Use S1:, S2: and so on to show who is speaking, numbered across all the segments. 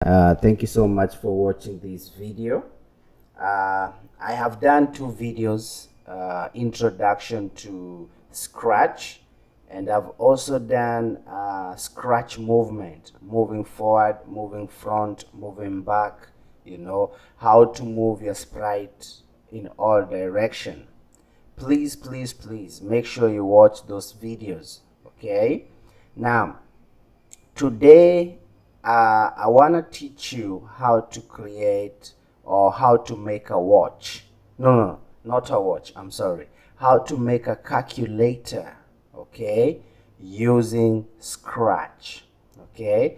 S1: Thank you so much for watching this video. I have done two videos, introduction to Scratch, and I've also done Scratch movement, moving forward, moving front, moving back, how to move your sprite in all direction. Please make sure you watch those videos, okay? Now, today I want to teach you how to create or how to make a watch. No, not a watch. I'm sorry. How to make a calculator, okay, using Scratch, okay?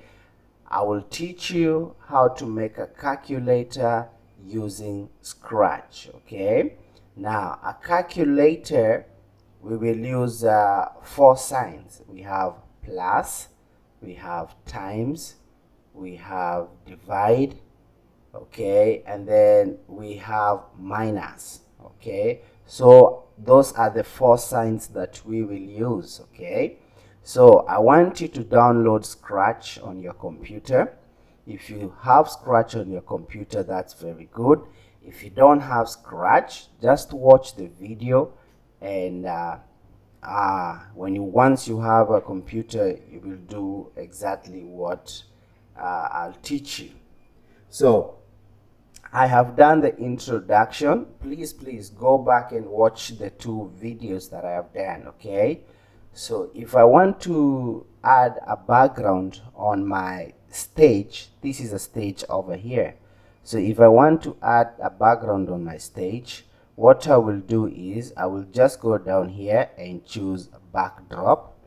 S1: I will teach you how to make a calculator using Scratch, okay? Now, a calculator, we will use four signs. We have plus, we have times, we have divide, okay, and then we have minus, okay. So those are the four signs that we will use, okay. So I want you to download Scratch on your computer. If you have Scratch on your computer, that's very good. If you don't have Scratch, just watch the video, and once you have a computer, you will do exactly what I'll teach you. So I have done the introduction. Please go back and watch the two videos that I have done, okay? So if I want to add a background on my stage, this is a stage over here. So if I want to add a background on my stage, what I will do is I will just go down here and choose backdrop.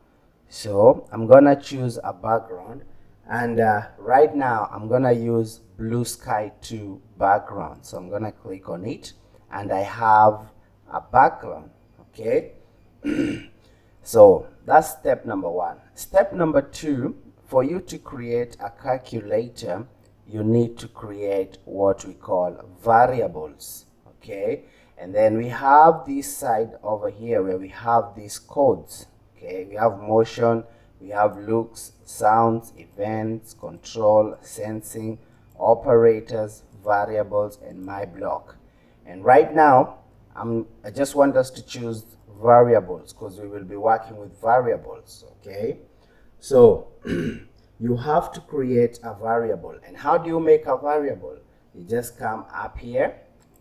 S1: So I'm gonna choose a background, and right now I'm gonna use blue sky 2 background. So I'm gonna click on it, and I have a background, okay. So that's step number one. Step number two, for you to create a calculator, you need to create what we call variables, okay. And then we have this side over here where we have these codes, okay. We have motion, we have looks, sounds, events, control, sensing, operators, variables, and my block. And right now I just want us to choose variables because we will be working with variables, okay. So you have to create a variable. And how do you make a variable? You just come up here,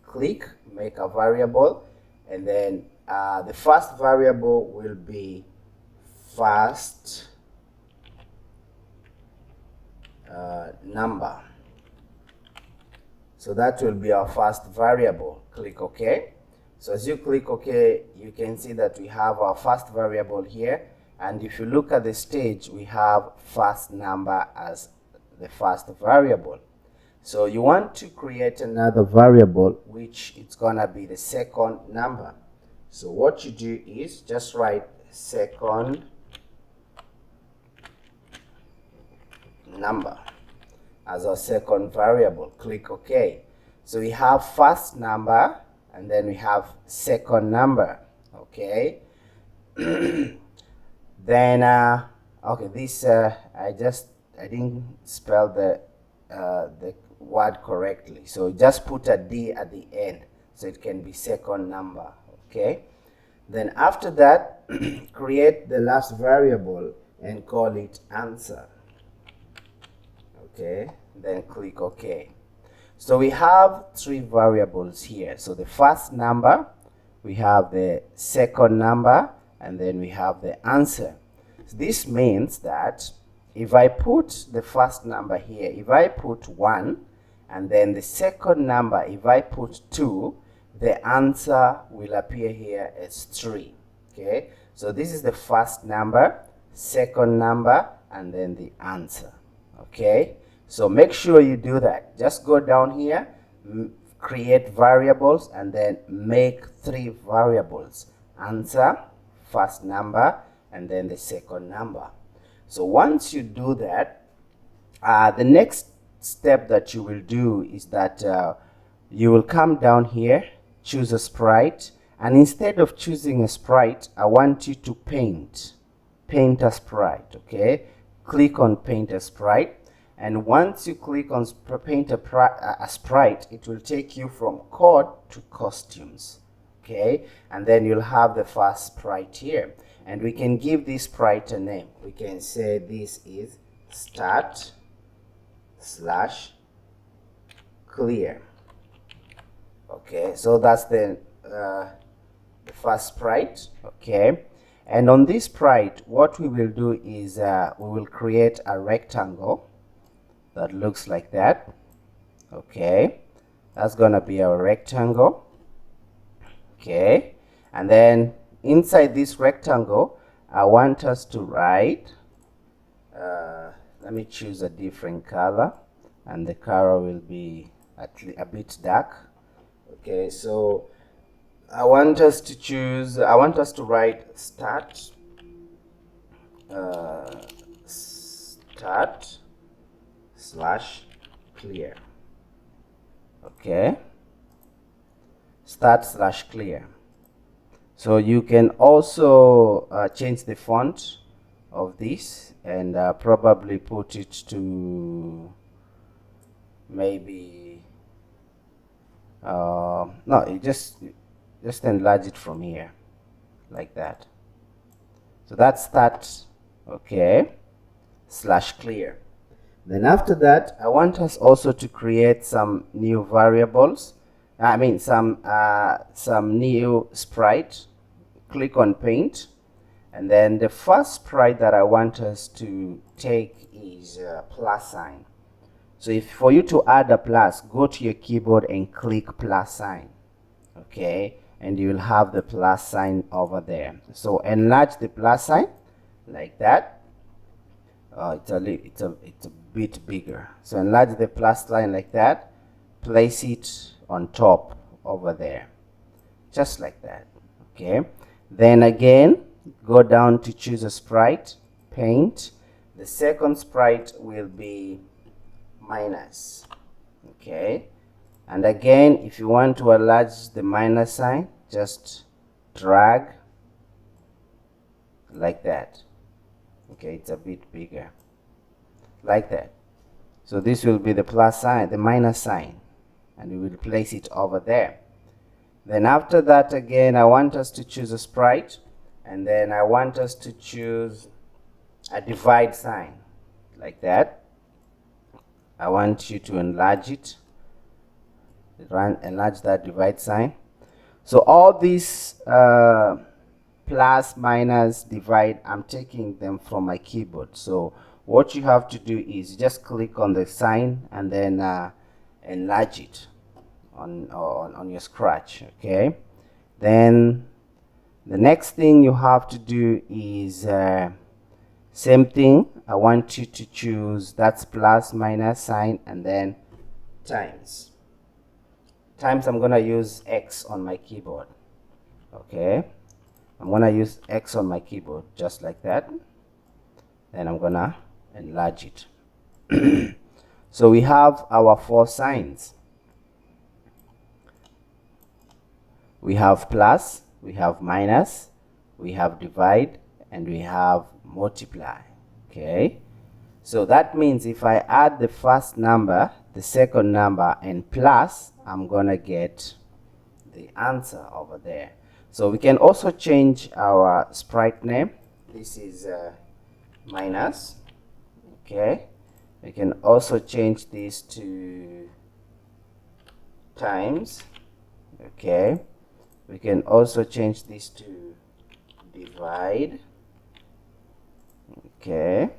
S1: click make a variable, and then the first variable will be first number. So that will be our first variable. Click OK. So as you click OK, you can see that we have our first variable here, and if you look at the stage, we have first number as the first variable. So you want to create another variable, which it's gonna be the second number. So what you do is just write second number as our second variable. Click OK. So we have first number, and then we have second number, okay. Then okay, this I didn't spell the word correctly, so just put a D at the end so it can be second number, okay. Then after that, create the last variable and call it answer, okay. Then click OK. So we have three variables here. So the first number, we have the second number, and then we have the answer. So this means that if I put the first number here, if I put 1, and then the second number, if I put 2, the answer will appear here as 3, okay. So this is the first number, second number, and then the answer, okay. So make sure you do that. Just go down here, create variables, and then make 3 variables: answer, first number, and then the second number. So once you do that, the next step that you will do is that you will come down here, choose a sprite, and instead of choosing a sprite, I want you to paint a sprite, okay. Click on paint a sprite, And once you click on paint a sprite, it will take you from code to costumes. Okay, and then you'll have the first sprite here, and we can give this sprite a name. We can say this is start/clear. Okay, so that's the first sprite. Okay, and on this sprite, what we will do is we will create a rectangle that looks like that. Okay, that's gonna be our rectangle. Okay, and then inside this rectangle, I want us to write, let me choose a different color, and the color will be a bit dark. Okay, so I want us to write start/clear. Okay, start/clear. So you can also change the font of this and probably put it to maybe no, you just enlarge it from here like that. So that's start, okay, /clear. Then after that, I want us also to create some new variables. I mean some new sprite. Click on paint, and then the first sprite that I want us to take is plus sign. So for you to add a plus, go to your keyboard and click plus sign. Okay, and you will have the plus sign over there. So enlarge the plus sign like that. It's a bit bigger. So enlarge the plus sign like that. Place it on top over there, just like that. Okay. Then again, go down to choose a sprite, paint. The second sprite will be minus. Okay, and again, if you want to enlarge the minus sign, just drag like that. Okay, it's a bit bigger like that. So this will be the plus sign, the minus sign, and we will place it over there. Then after that, again, I want us to choose a sprite, and then I want us to choose a divide sign like that. I want you to enlarge it, enlarge that divide sign. So all these plus, minus, divide, I'm taking them from my keyboard. So what you have to do is just click on the sign and then enlarge it on your scratch. Okay, then the next thing you have to do is same thing. I want you to choose that's plus, minus sign, and then times. I'm gonna use X on my keyboard. Okay, I'm gonna use X on my keyboard just like that. Then I'm gonna enlarge it. So we have our 4 signs. We have plus, we have minus, we have divide, and we have multiply. Okay, so that means if I add the first number, the second number, and plus, I'm gonna get the answer over there. So we can also change our sprite name. This is minus. Okay, we can also change this to times. Okay, we can also change this to divide. Okay,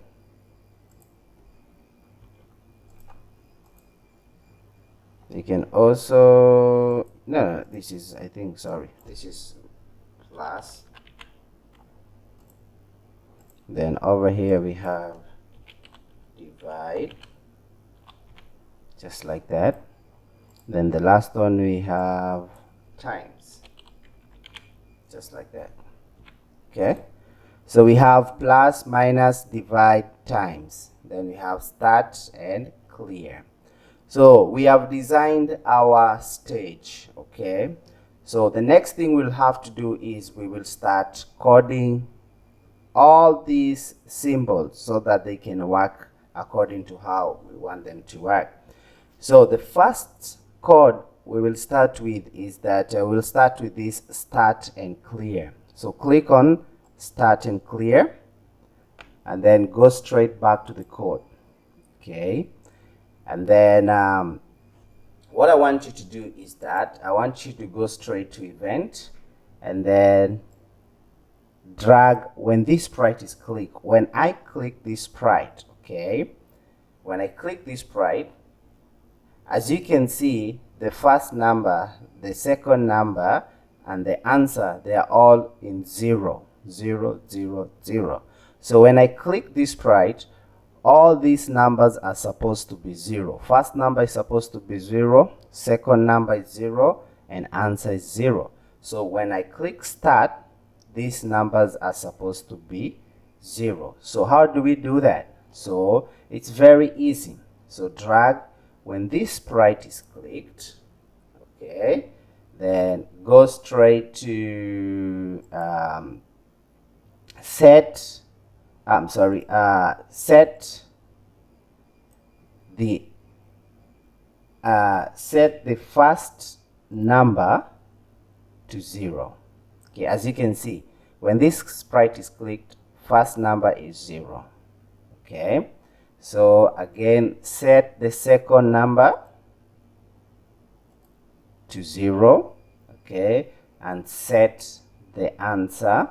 S1: we can also no, this is, I think, sorry, this is plus. Then over here we have divide, just like that. Then the last one we have times, just like that. Okay, so we have plus, minus, divide, times. Then we have start and clear. So we have designed our stage. Okay, so the next thing we'll have to do is we will start coding all these symbols so that they can work according to how we want them to work. So the first code we will start with is that we'll start with this start and clear. So click on start and clear and then go straight back to the code. Okay, and then what I want you to do is that I want you to go straight to event and then drag when this sprite is clicked. When I click this sprite, okay, when I click this sprite, as you can see, the first number, the second number, and the answer, they are all in 0, 0, 0, 0. So when I click this sprite, all these numbers are supposed to be 0. First number is supposed to be 0, second number is 0, and answer is 0. So when I click start, these numbers are supposed to be 0. So how do we do that? So it's very easy. So drag when this sprite is clicked, okay, then go straight to set the first number to 0. Okay, as you can see, when this sprite is clicked, first number is 0. Okay, so again, set the second number to 0. Okay, and set the answer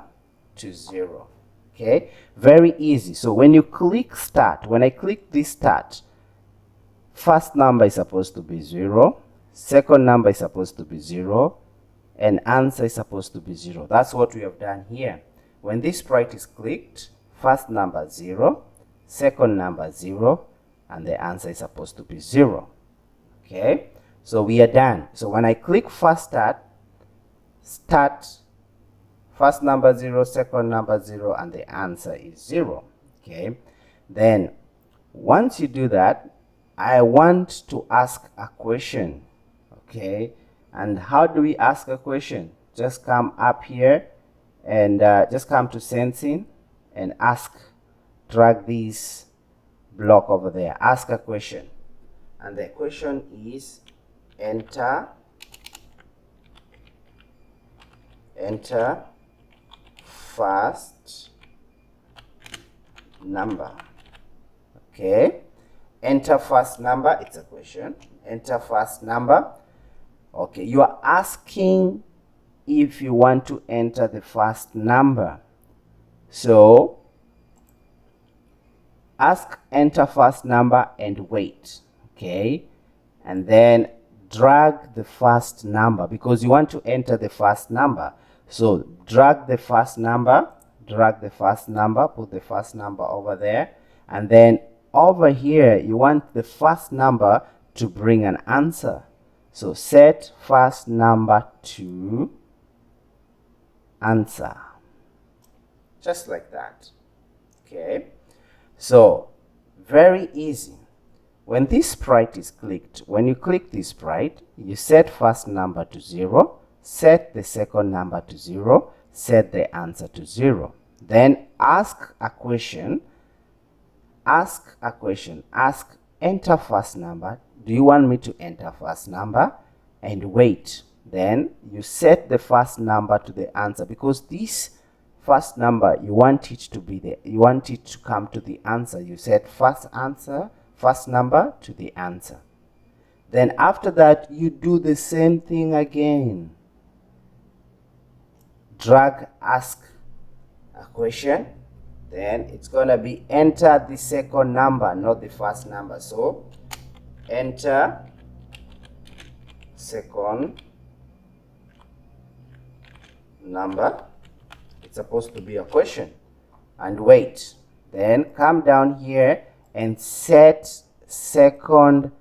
S1: to 0. Okay, very easy. So when you click start, when I click this start, first number is supposed to be 0, second number is supposed to be 0, and answer is supposed to be 0. That's what we have done here. When this sprite is clicked, first number 0, second number 0, and the answer is supposed to be 0. Okay, so we are done. So when I click first start, first number 0, second number 0, and the answer is 0. Okay, then once you do that, I want to ask a question. Okay, and how do we ask a question? Just come up here and just come to sensing and ask. Drag this block over there. Ask a question, and the question is enter first number. Okay, enter first number. It's a question. Enter first number. Okay, you are asking if you want to enter the first number. So ask enter first number and wait. Okay, and then drag the first number because you want to enter the first number. So drag the first number, put the first number over there, and then over here you want the first number to bring an answer. So set first number to answer, just like that. Okay, so very easy. When this sprite is clicked, when you click this sprite, you set first number to 0, set the second number to 0, set the answer to 0. Then ask a question, ask enter first number. Do you want me to enter first number? And wait. Then you set the first number to the answer because this first number you want it to be there. You want it to come to the answer. You set first number to the answer. Then after that you do the same thing again. Drag ask a question. Then it's gonna be enter the second number, not the first number. So enter second number. It's supposed to be a question. And wait. Then come down here and set second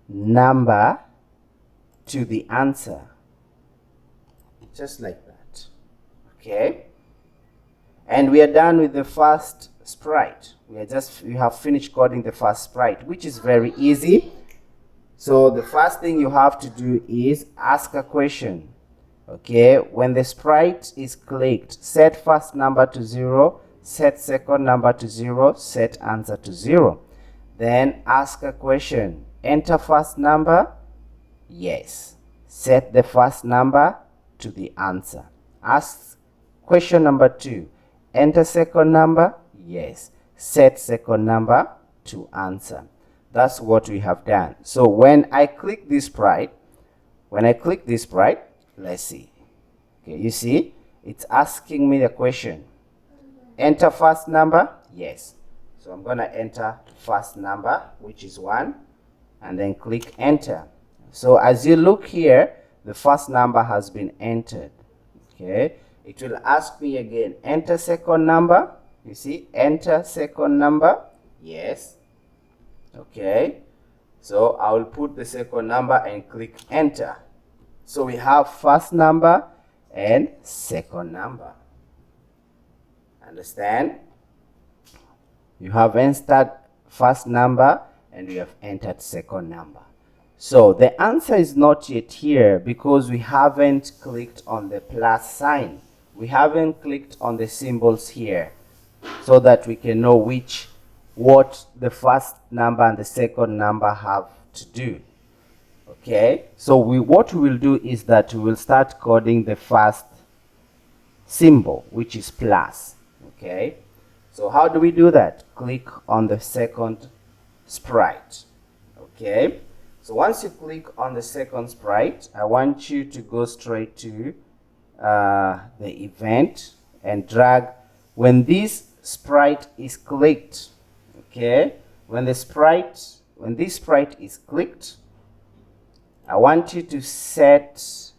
S1: number to the answer, just like that. Okay, and we are done with the first sprite. We have finished coding the first sprite, which is very easy. So the first thing you have to do is ask a question. Okay, when the sprite is clicked, set first number to 0, set second number to 0, set answer to 0. Then ask a question. Enter first number. Yes. Set the first number to the answer. Ask question number 2. Enter second number. Yes. Set second number to answer. That's what we have done. So when I click this sprite, let's see. Okay, you see, it's asking me the question. Enter first number. Yes. So I'm going to enter first number, which is 1, and then click enter. So as you look here, the first number has been entered. Okay. It will ask me again, enter second number. You see, enter second number. Yes. Okay. So I will put the second number and click enter. So we have first number and second number. Understand? You have entered first number and we have entered second number. So the answer is not yet here because we haven't clicked on the plus sign. We haven't clicked on the symbols here so that we can know what the first number and the second number have to do. Okay, so what we will do is that we will start coding the first symbol, which is plus. Okay, so how do we do that? Click on the second sprite. Okay, so once you click on the second sprite, I want you to go straight to the event and drag when this sprite is clicked. Okay, when this sprite is clicked, I want you to set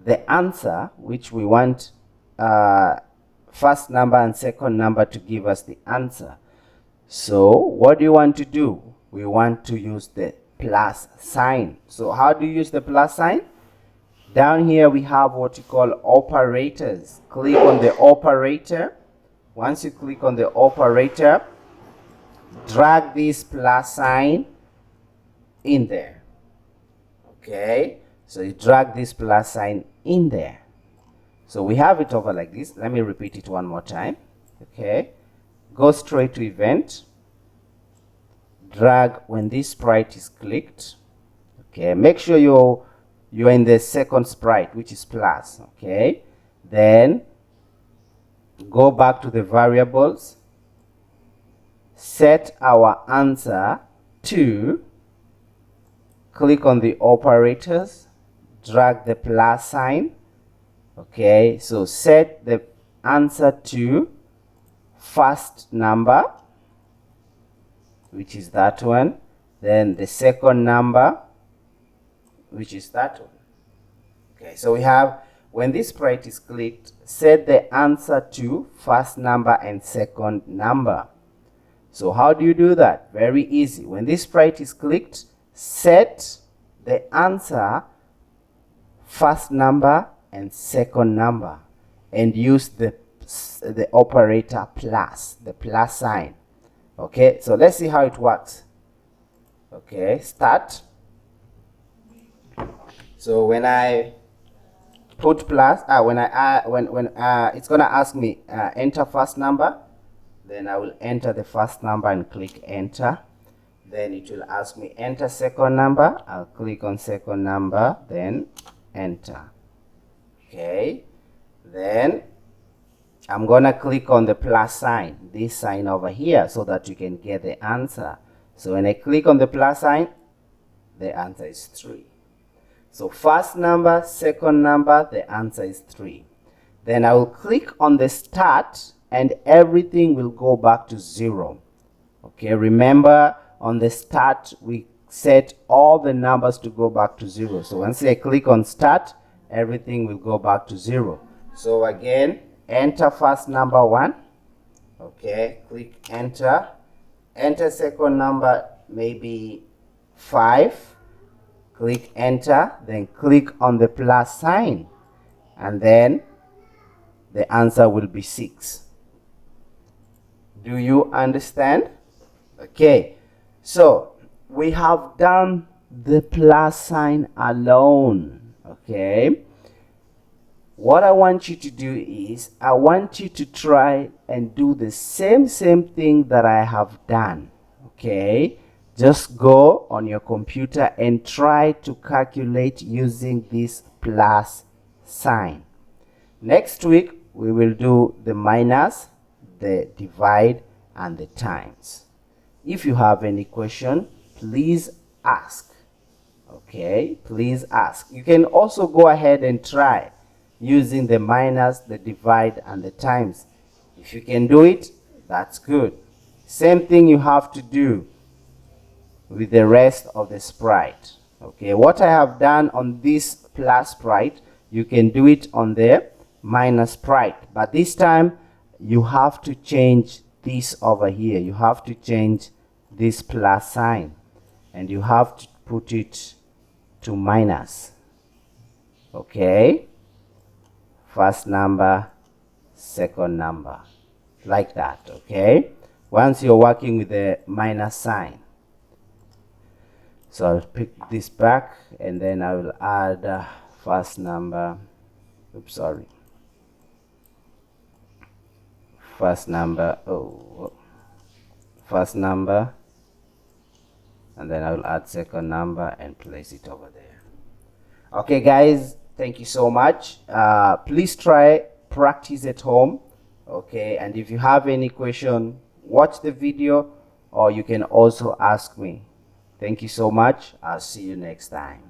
S1: the answer, which we want first number and second number to give us the answer. So what do you want to do? We want to use the plus sign. So how do you use the plus sign? Down here we have what you call operators. Click on the operator. Once you click on the operator, drag this plus sign in there. Okay, so you drag this plus sign in there. So we have it over like this. Let me repeat it one more time. Okay, go straight to event, drag when this sprite is clicked. Okay, make sure you're in the second sprite, which is plus. Okay, then go back to the variables, set our answer to, click on the operators, drag the plus sign. Okay, so set the answer to first number, which is that one, then the second number, which is that one. Okay, so we have, when this sprite is clicked, set the answer to first number and second number. So how do you do that? Very easy. When this sprite is clicked, set the answer first number and second number and use the operator plus, the plus sign. Okay, so let's see how it works. Okay, start. So when I put plus, when it's gonna ask me enter first number, then I will enter the first number and click enter. Then it will ask me enter second number. I'll click on second number, then enter. Okay, then I'm gonna click on the plus sign, this sign over here, so that you can get the answer. So when I click on the plus sign, the answer is 3. So first number, second number, the answer is 3. Then I will click on the start and everything will go back to 0. Okay, remember on the start we set all the numbers to go back to 0. So once I click on start, everything will go back to 0. So again, enter first number 1. Okay, click enter. Enter second number, maybe 5. Click enter, then click on the plus sign, and then the answer will be 6. Do you understand? Okay, so we have done the plus sign alone. Okay, what I want you to do is I want you to try and do the same thing that I have done. Okay, just go on your computer and try to calculate using this plus sign. Next week we will do the minus, the divide, and the times. If you have any question, please ask. Okay, please ask. You can also go ahead and try using the minus, the divide, and the times. If you can do it, that's good. Same thing you have to do with the rest of the sprite. Okay, what I have done on this plus sprite, you can do it on the minus sprite, but this time you have to change this over here. You have to change this plus sign and you have to put it to minus. Okay, first number, second number, like that. Okay, once you're working with the minus sign, so I'll pick this back and then I will add first number, first number, first number, and then I will add second number and place it over there. Okay guys, thank you so much. Please try, practice at home. Okay, and if you have any question, watch the video or you can also ask me. Thank you so much. I'll see you next time.